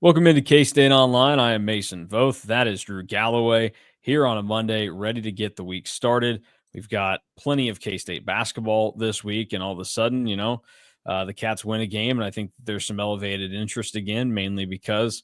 Welcome into K-State Online. I am Mason Voth. That is Drew Galloway here on a Monday, ready to get the week started. We've got plenty of K-State basketball this week, and all of a sudden, the Cats win a game, and I think there's some elevated interest again, mainly because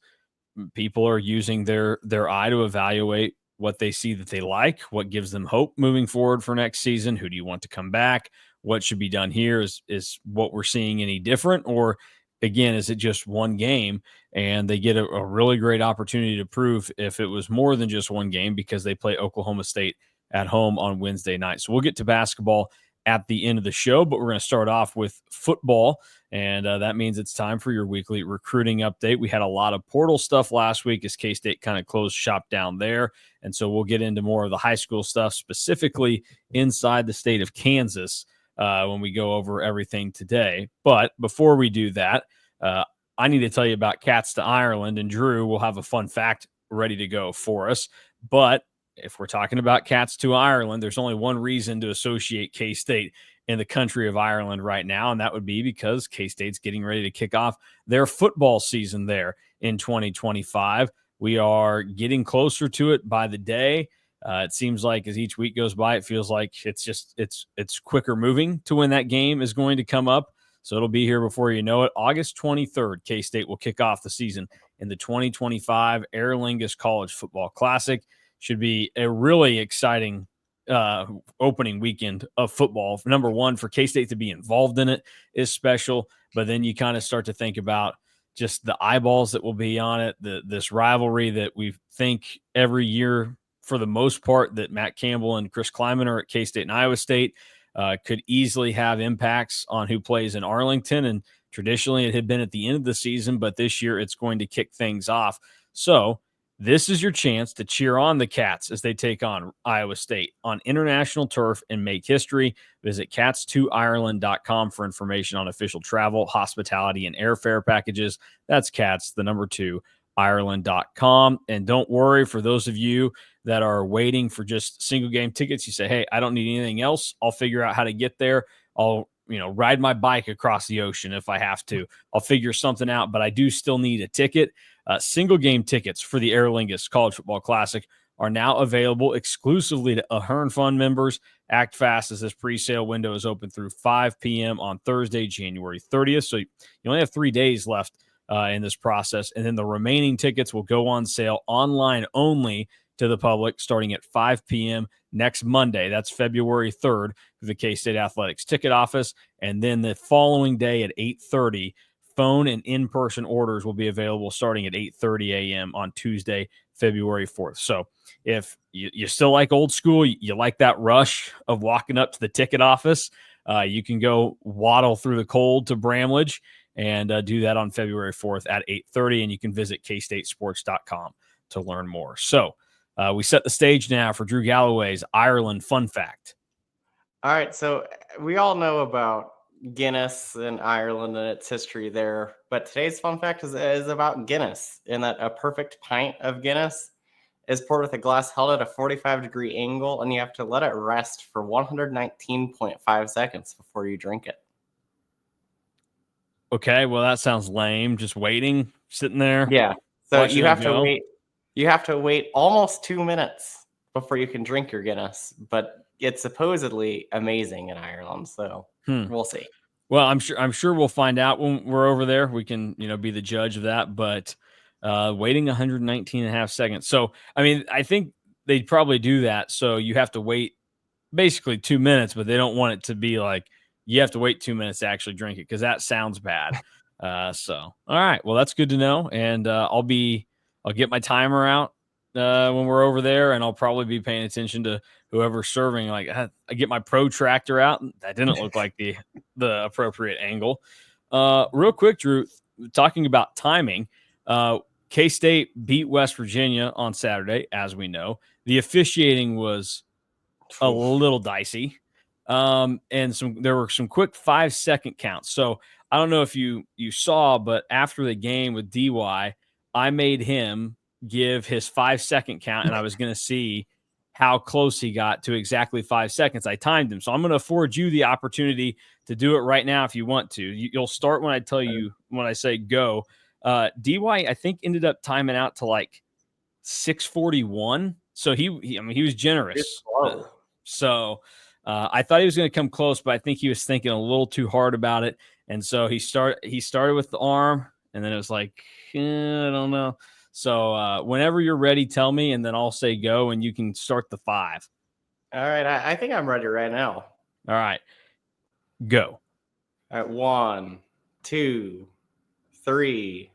people are using their eye to evaluate what they see that they like, what gives them hope moving forward for next season. Who do you want to come back? What should be done here? Is what we're seeing any different, or again, is it just one game and they get a really great opportunity to prove if it was more than just one game because they play Oklahoma State at home on Wednesday night. So we'll get to basketball at the end of the show, but we're going to start off with football. And that means it's time for your weekly recruiting update. We had a lot of portal stuff last week as K-State kind of closed shop down there. And so we'll get into more of the high school stuff, specifically inside the state of Kansas, when we go over everything today. But before we do that, I need to tell you about Cats to Ireland, and Drew will have a fun fact ready to go for us. But if we're talking about Cats to Ireland, there's only one reason to associate K-State in the country of Ireland right now, and that would be because K-State's getting ready to kick off their football season there in 2025. We are getting closer to it by the day. It seems like as each week goes by, it feels like it's quicker moving to when that game is going to come up. So it'll be here before you know it. August 23rd, K-State will kick off the season in the 2025 Aer Lingus College Football Classic. Should be a really exciting opening weekend of football. Number one, for K-State to be involved in it is special, but then you kind of start to think about just the eyeballs that will be on it, this rivalry that we think every year for the most part that Matt Campbell and Chris Kleiman are at K-State and Iowa State could easily have impacts on who plays in Arlington. And traditionally it had been at the end of the season, but this year it's going to kick things off. So this is your chance to cheer on the Cats as they take on Iowa State on international turf and make history. Visit cats2ireland.com for information on official travel, hospitality, and airfare packages. That's Cats, the number 2, Ireland.com. And don't worry, for those of you that are waiting for just single game tickets, you say, hey, I don't need anything else. I'll figure out how to get there. I'll ride my bike across the ocean if I have to. I'll figure something out, but I do still need a ticket. Single game tickets for the Aer Lingus College Football Classic are now available exclusively to Ahern Fund members. Act fast as this pre-sale window is open through 5 p.m. on Thursday, January 30th. So you only have 3 days left in this process. And then the remaining tickets will go on sale online only to the public starting at 5 p.m. next Monday. That's February 3rd for the K-State Athletics ticket office. And then the following day at 8:30, phone and in-person orders will be available starting at 8:30 a.m. on Tuesday, February 4th. So if you still like old school, you like that rush of walking up to the ticket office, you can go waddle through the cold to Bramlage and do that on February 4th at 8:30. And you can visit kstatesports.com to learn more. So we set the stage now for Drew Galloway's Ireland Fun Fact. All right, so we all know about Guinness and Ireland and its history there, but today's fun fact is about Guinness, in that a perfect pint of Guinness is poured with a glass held at a 45-degree angle, and you have to let it rest for 119.5 seconds before you drink it. Okay, well, that sounds lame. Just waiting, sitting there. Yeah, so you have to wait. You have to wait almost 2 minutes before you can drink your Guinness, but it's supposedly amazing in Ireland, so we'll see. Well, I'm sure we'll find out when we're over there. We can, be the judge of that, but waiting 119 and a half seconds. So, I mean, I think they'd probably do that. So you have to wait basically 2 minutes, but they don't want it to be like you have to wait 2 minutes to actually drink it because that sounds bad. So, all right. Well, that's good to know. And I'll get my timer out when we're over there, and I'll probably be paying attention to whoever's serving. Like I get my protractor out. That didn't look like the appropriate angle. Real quick, Drew, talking about timing, K-State beat West Virginia on Saturday, as we know. The officiating was a little dicey. And there were some quick 5-second counts. So I don't know if you saw, but after the game with DY, I made him give his 5-second count, and I was going to see how close he got to exactly 5 seconds. I timed him. So I'm going to afford you the opportunity to do it right now if you want to. You'll start when I tell you, when I say go. DY, I think, ended up timing out to like 641. So he was generous. So I thought he was going to come close, but I think he was thinking a little too hard about it. And so he started with the arm, and then it was like, I don't know. So whenever you're ready, tell me, and then I'll say go, and you can start the 5. All right. I think I'm ready right now. All right. Go. All right. 1, 2, 3,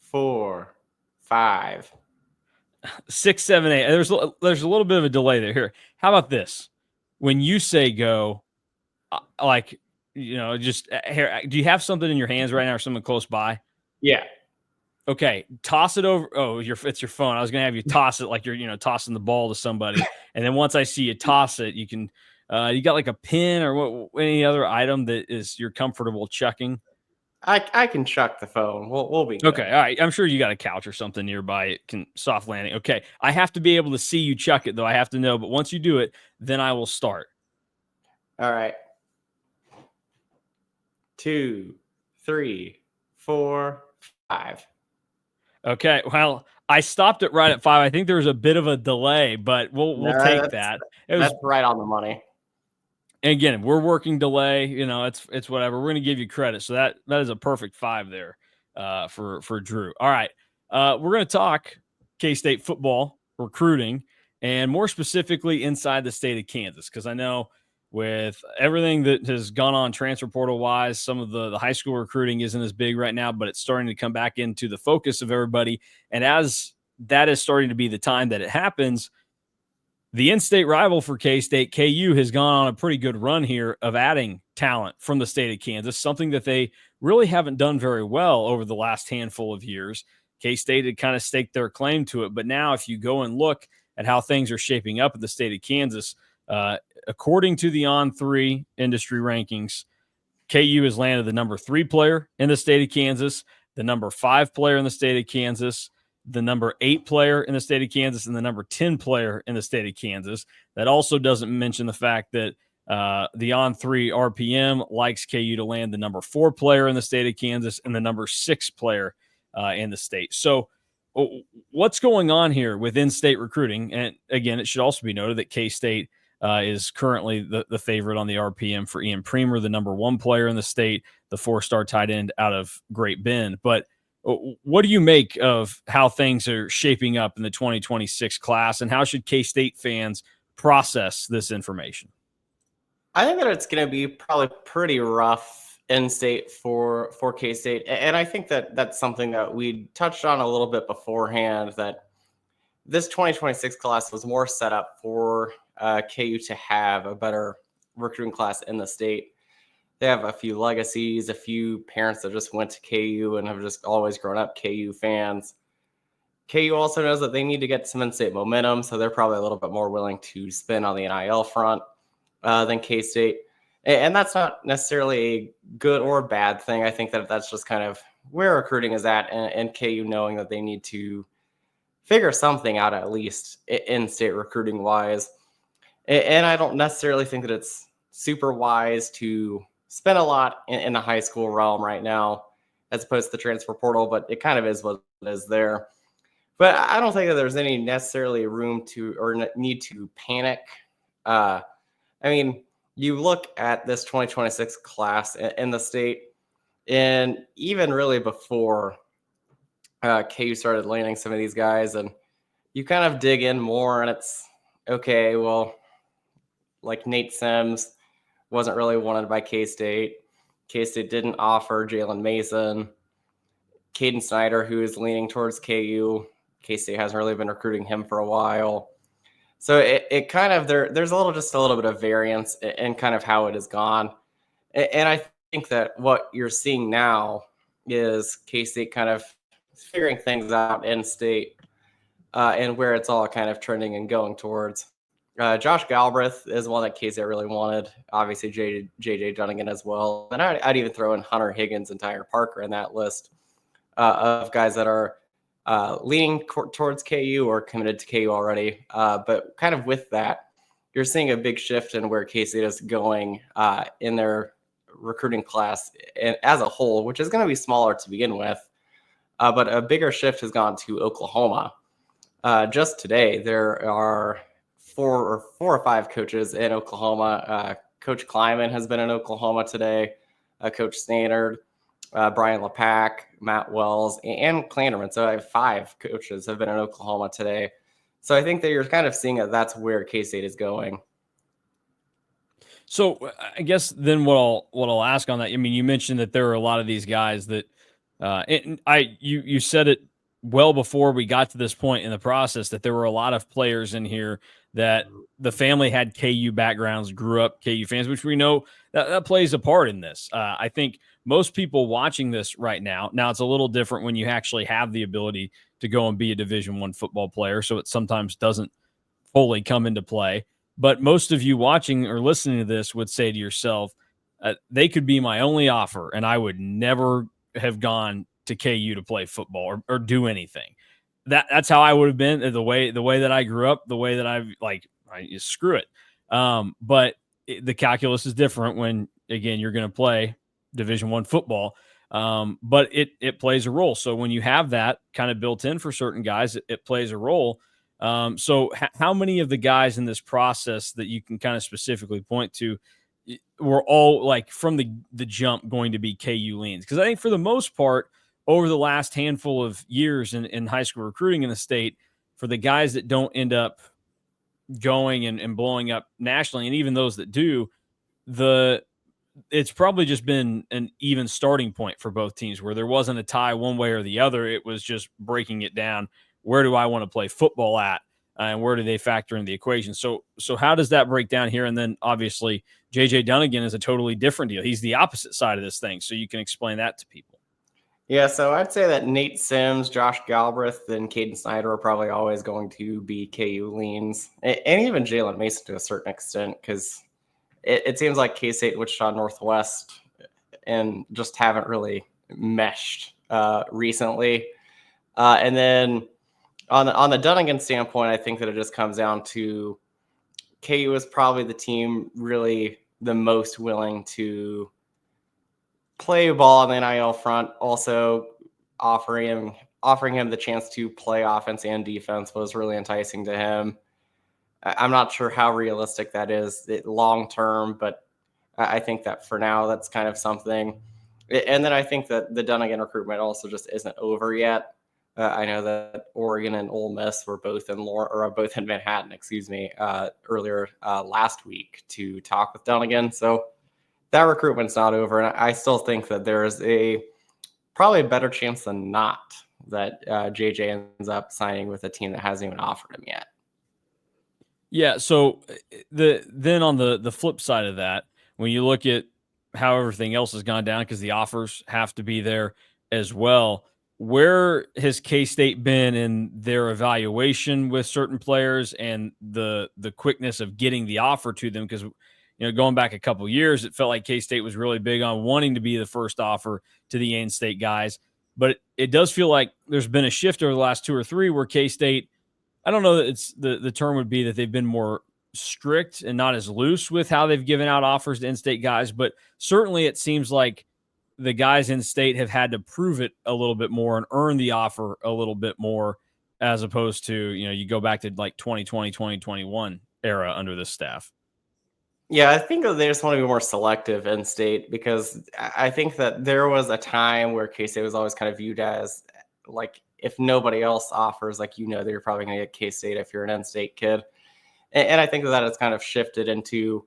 4, 5. 6, 7, 8. There's a little bit of a delay there. Here, how about this? When you say go, like, just here. Do you have something in your hands right now, or something close by? Yeah. Okay, toss it over. Oh, it's your phone. I was gonna have you toss it like you're tossing the ball to somebody, and then once I see you toss it, you can. You got like a pin or any other item that is you're comfortable chucking? I can chuck the phone. We'll be good. Okay, all right. I'm sure you got a couch or something nearby. It can soft landing. Okay, I have to be able to see you chuck it though. I have to know. But once you do it, then I will start. All right. 2, 3, 4, 5. Okay, well, I stopped it right at 5. I think there was a bit of a delay, but we'll take that. That's right on the money. And again, we're working delay. It's whatever. We're going to give you credit. So that is a perfect 5 there for Drew. All right, we're going to talk K-State football recruiting, and more specifically inside the state of Kansas, because I know with everything that has gone on transfer portal wise, some of the high school recruiting isn't as big right now, but it's starting to come back into the focus of everybody. And as that is starting to be the time that it happens, the in-state rival for K-State, KU, has gone on a pretty good run here of adding talent from the state of Kansas, something that they really haven't done very well over the last handful of years. K-State had kind of staked their claim to it, but now if you go and look at how things are shaping up at the state of Kansas, according to the On3 industry rankings, KU has landed the number 3 player in the state of Kansas, the number 5 player in the state of Kansas, the number 8 player in the state of Kansas, and the number 10 player in the state of Kansas. That also doesn't mention the fact that the On3 RPM likes KU to land the number 4 player in the state of Kansas and the number 6 player in the state. So what's going on here with in-state recruiting? And again, it should also be noted that K-State is currently the favorite on the RPM for Ian Premer, the number 1 player in the state, the 4-star tight end out of Great Bend. But what do you make of how things are shaping up in the 2026 class, and how should K-State fans process this information? I think that it's going to be probably pretty rough in-state for K-State. And I think that that's something that we touched on a little bit beforehand, that this 2026 class was more set up for KU to have a better recruiting class in the state. They have a few legacies, a few parents that just went to KU and have just always grown up KU fans. KU also knows that they need to get some in-state momentum, so they're probably a little bit more willing to spend on the NIL front than K-State. And that's not necessarily a good or bad thing. I think that that's just kind of where recruiting is at, and KU knowing that they need to figure something out, at least in-state recruiting wise. And I don't necessarily think that it's super wise to spend a lot in the high school realm right now as opposed to the transfer portal, but it kind of is what it is there. But I don't think that there's any necessarily room to or need to panic. I mean, you look at this 2026 class in the state, and even really before KU started landing some of these guys, and you kind of dig in more, and it's okay, well, like Nate Sims wasn't really wanted by K-State. K-State didn't offer Jalen Mason. Caden Snyder, who is leaning towards KU, K-State hasn't really been recruiting him for a while. So it kind of, there's a little bit of variance in kind of how it has gone. And I think that what you're seeing now is K-State kind of figuring things out in state and where it's all kind of trending and going towards. Josh Galbraith is one that K-State really wanted. Obviously, JJ Dunnigan as well. And I'd even throw in Hunter Higgins and Tyler Parker in that list of guys that are leaning towards KU or committed to KU already. But kind of with that, you're seeing a big shift in where K-State is going in their recruiting class as a whole, which is going to be smaller to begin with. But a bigger shift has gone to Oklahoma. Just today, there are four or five coaches in Oklahoma. Coach Kleiman has been in Oklahoma today. Coach Stannard, Brian LePack, Matt Wells, and Clanderman. So I have 5 coaches have been in Oklahoma today. So I think that you're kind of seeing that that's where K-State is going. So I guess then what I'll ask on that. I mean, you mentioned that there are a lot of these guys that, and you said it well before we got to this point in the process that there were a lot of players in here that the family had KU backgrounds, grew up KU fans, which we know that plays a part in this. I think most people watching this right now, it's a little different when you actually have the ability to go and be a Division I football player, so it sometimes doesn't fully come into play. But most of you watching or listening to this would say to yourself, they could be my only offer, and I would never have gone to KU to play football or do anything. That's how I would have been the way that I grew up, the way that screw it. But the calculus is different when, again, you're going to play Division I football. But it plays a role. So when you have that kind of built in for certain guys, it plays a role. So how many of the guys in this process that you can kind of specifically point to were all like from the jump going to be KU leans? Because I think for the most part, over the last handful of years in high school recruiting in the state, for the guys that don't end up going and blowing up nationally, and even those that do, it's probably just been an even starting point for both teams where there wasn't a tie one way or the other. It was just breaking it down. Where do I want to play football at? And where do they factor in the equation? So how does that break down here? And then obviously JJ Dunnigan is a totally different deal. He's the opposite side of this thing. So you can explain that to people. Yeah, so I'd say that Nate Sims, Josh Galbraith, and Caden Snyder are probably always going to be KU leans, and even Jalen Mason to a certain extent, because it seems like K-State and Wichita Northwest and just haven't really meshed recently. And then on the Dunnigan standpoint, I think that it just comes down to KU is probably the team really the most willing to play ball on the NIL front. Also offering him the chance to play offense and defense was really enticing to him. I'm not sure how realistic that is long term, but I think that for now that's kind of something. And then I think that the Dunnigan recruitment also just isn't over yet. I know that Oregon and Ole Miss were both in Manhattan, earlier last week to talk with Dunnigan. So that recruitment's not over, and I still think that there is probably a better chance than not that JJ ends up signing with a team that hasn't even offered him yet. Yeah. So then on the flip side of that, when you look at how everything else has gone down, because the offers have to be there as well, where has K-State been in their evaluation with certain players and the quickness of getting the offer to them? Because going back a couple years, it felt like K-State was really big on wanting to be the first offer to the in-state guys. But it does feel like there's been a shift over the last 2 or 3 where K-State, I don't know that it's the term would be that they've been more strict and not as loose with how they've given out offers to in-state guys, but certainly it seems like the guys in state have had to prove it a little bit more and earn the offer a little bit more, as opposed to, you go back to like 2020, 2021 era under this staff. Yeah, I think that they just want to be more selective in state, because I think that there was a time where K-State was always kind of viewed as like, if nobody else offers, like, that you're probably going to get K-State if you're an in-state kid. And I think that has kind of shifted into,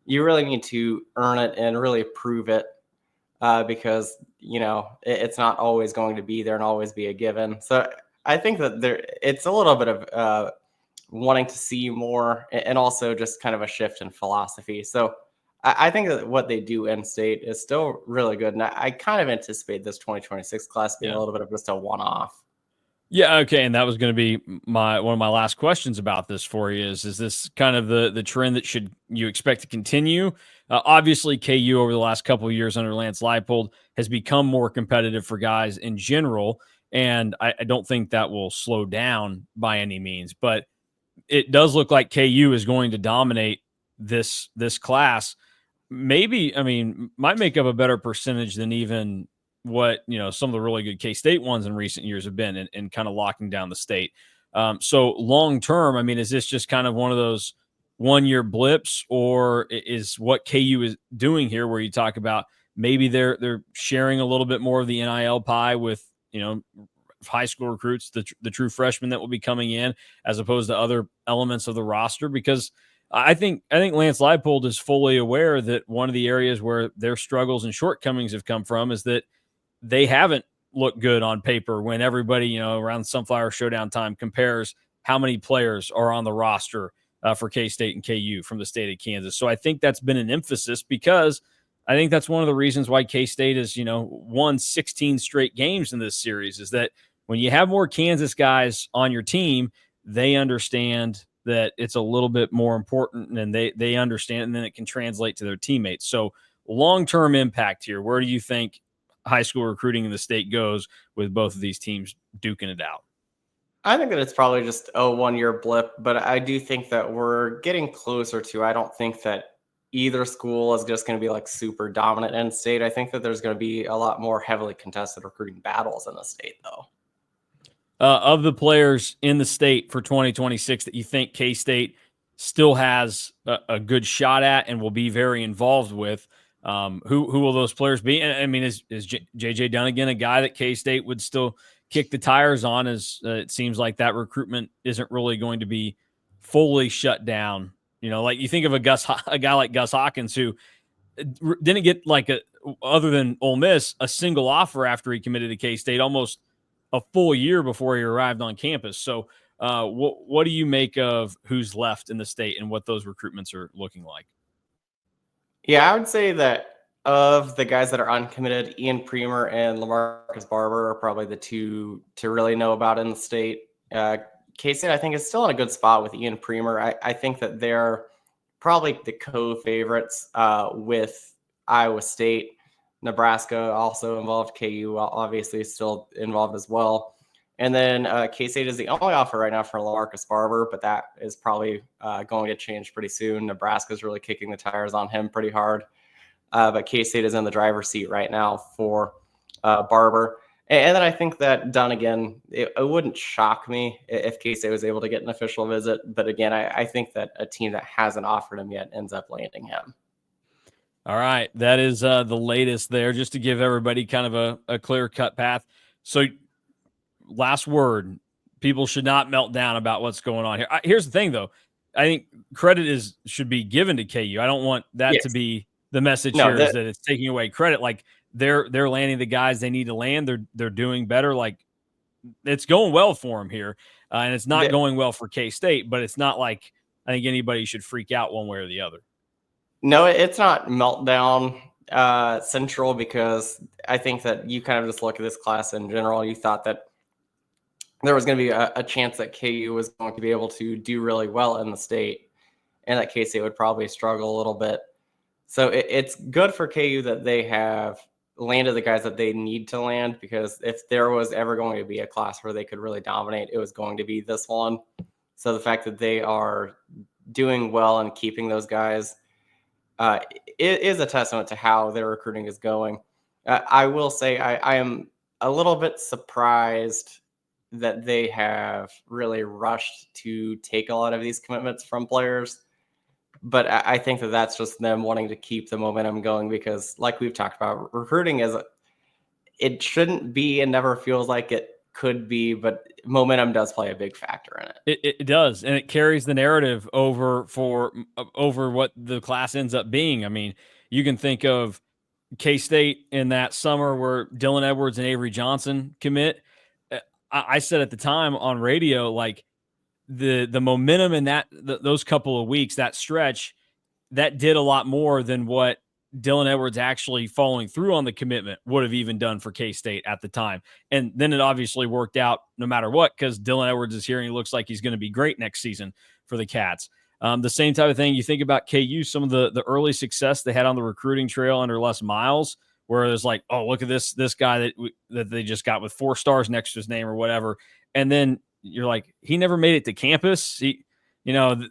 you really need to earn it and really prove it, because, it's not always going to be there and always be a given. So I think that it's a little bit of wanting to see more, and also just kind of a shift in philosophy. So I think that what they do in state is still really good. And I kind of anticipate this 2026 class being a little bit of just a one-off. Yeah. Okay. And that was going to be one of my last questions about this for you is this kind of the trend that you expect to continue? Obviously KU over the last couple of years under Lance Leipold has become more competitive for guys in general. And I don't think that will slow down by any means, but it does look like KU is going to dominate this class. Maybe, might make up a better percentage than even what, some of the really good K-State ones in recent years have been in kind of locking down the state. So long term, I mean, is this just kind of one of those 1 year blips, or is what KU is doing here where you talk about maybe they're sharing a little bit more of the NIL pie with, high school recruits, the true freshmen that will be coming in, as opposed to other elements of the roster? Because I think Lance Leipold is fully aware that one of the areas where their struggles and shortcomings have come from is that they haven't looked good on paper when everybody, around Sunflower Showdown time compares how many players are on the roster for K-State and KU from the state of Kansas. So I think that's been an emphasis, because I think that's one of the reasons why K-State has, won 16 straight games in this series, is that when you have more Kansas guys on your team, they understand that it's a little bit more important, and they understand, and then it can translate to their teammates. So long-term impact here, where do you think high school recruiting in the state goes with both of these teams duking it out? I think that it's probably just a 1 year blip, but I do think that we're getting closer to. I don't think that either school is just going to be like super dominant in state. I think that there's going to be a lot more heavily contested recruiting battles in the state, though. Of the players in the state for 2026 that you think K-State still has a good shot at and will be very involved with, who will those players be? And I mean, is JJ Dunnigan a guy that K-State would still kick the tires on, as it seems like that recruitment isn't really going to be fully shut down? Like you think of a guy like Gus Hawkins, who didn't get other than Ole Miss, a single offer after he committed to K-State, almost a full year before he arrived on campus. So what do you make of who's left in the state and what those recruitments are looking like? Yeah, I would say that of the guys that are uncommitted, Ian Premer and LaMarcus Barber are probably the two to really know about in the state. K-State, I think, is still in a good spot with Ian Premer. I think that they're probably the co-favorites with Iowa State. Nebraska also involved. KU obviously still involved as well. And then K-State is the only offer right now for LaMarcus Barber, but that is probably going to change pretty soon. Nebraska's really kicking the tires on him pretty hard. But K-State is in the driver's seat right now for Barber. And then I think that Dunnigan, it wouldn't shock me if K-State was able to get an official visit. But again, I think that a team that hasn't offered him yet ends up landing him. All right. That is the latest there, just to give everybody kind of a clear-cut path. So last word, people should not melt down about what's going on here. Here's the thing, though. I think credit should be given to KU. I don't want that to be the message here, is that it's taking away credit. Like they're landing the guys they need to land. They're doing better. Like it's going well for them here, and it's not going well for K-State. But it's not like I think anybody should freak out one way or the other. No, it's not meltdown central, because I think that you kind of just look at this class in general. You thought that there was going to be a chance that KU was going to be able to do really well in the state, and that K-State would probably struggle a little bit. So it's good for KU that they have landed the guys that they need to land, because if there was ever going to be a class where they could really dominate, it was going to be this one. So the fact that they are doing well and keeping those guys it is a testament to how their recruiting is going. I will say I am a little bit surprised that they have really rushed to take a lot of these commitments from players. But I think that that's just them wanting to keep the momentum going, because like we've talked about, recruiting it shouldn't be and never feels like it could be, but momentum does play a big factor in it. It does, and it carries the narrative over what the class ends up being. I mean, you can think of K-State in that summer where Dylan Edwards and Avery Johnson commit. I said at the time on radio, like the momentum in those couple of weeks, that stretch, that did a lot more than what Dylan Edwards actually following through on the commitment would have even done for K-State at the time. And then it obviously worked out no matter what, because Dylan Edwards is here and he looks like he's going to be great next season for the Cats. The same type of thing. You think about KU, some of the early success they had on the recruiting trail under Les Miles, where it's like, oh, look at this guy that they just got with 4 stars next to his name or whatever. And then you're like, he never made it to campus.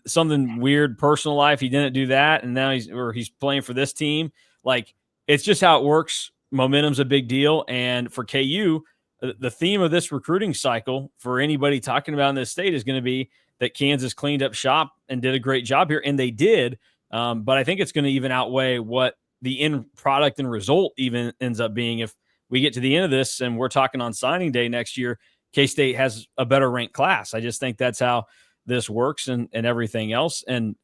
Something weird personal life. He didn't do that. And now he's playing for this team. Like, it's just how it works momentum's a big deal. And for KU, the theme of this recruiting cycle for anybody talking about in this state is going to be that Kansas cleaned up shop and did a great job here. And they did. But I think it's going to even outweigh what the end product and result even ends up being. If we get to the end of this and we're talking on signing day next year, K-State has a better ranked class. I just think that's how this works and everything else. And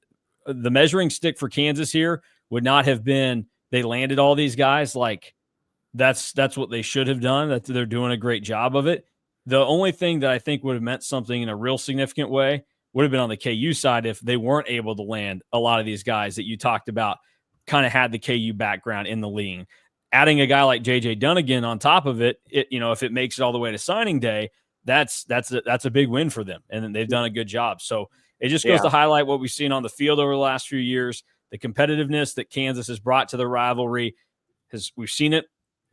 the measuring stick for Kansas here would not have been they landed all these guys. Like that's what they should have done. That they're doing a great job of it. The only thing that I think would have meant something in a real significant way would have been on the KU side if they weren't able to land a lot of these guys that you talked about, kind of had the KU background in the league. Adding a guy like JJ Dunnigan on top of it, if it makes it all the way to signing day, that's a big win for them, and they've done a good job. So it just goes to highlight what we've seen on the field over the last few years, the competitiveness that Kansas has brought to the rivalry. We've seen it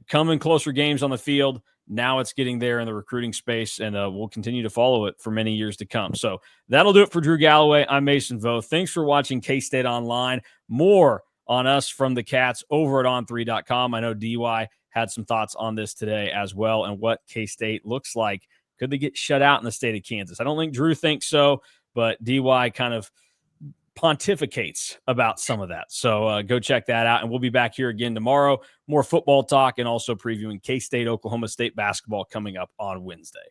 come in closer games on the field. Now it's getting there in the recruiting space, and we'll continue to follow it for many years to come. So that'll do it for Drew Galloway. I'm Mason Voth. Thanks for watching K-State Online. More on us from the Cats over at on3.com. I know DY had some thoughts on this today as well and what K-State looks like. Could they get shut out in the state of Kansas? I don't think Drew thinks so, but DY kind of pontificates about some of that. So go check that out, and we'll be back here again tomorrow. More football talk and also previewing K-State, Oklahoma State basketball coming up on Wednesday.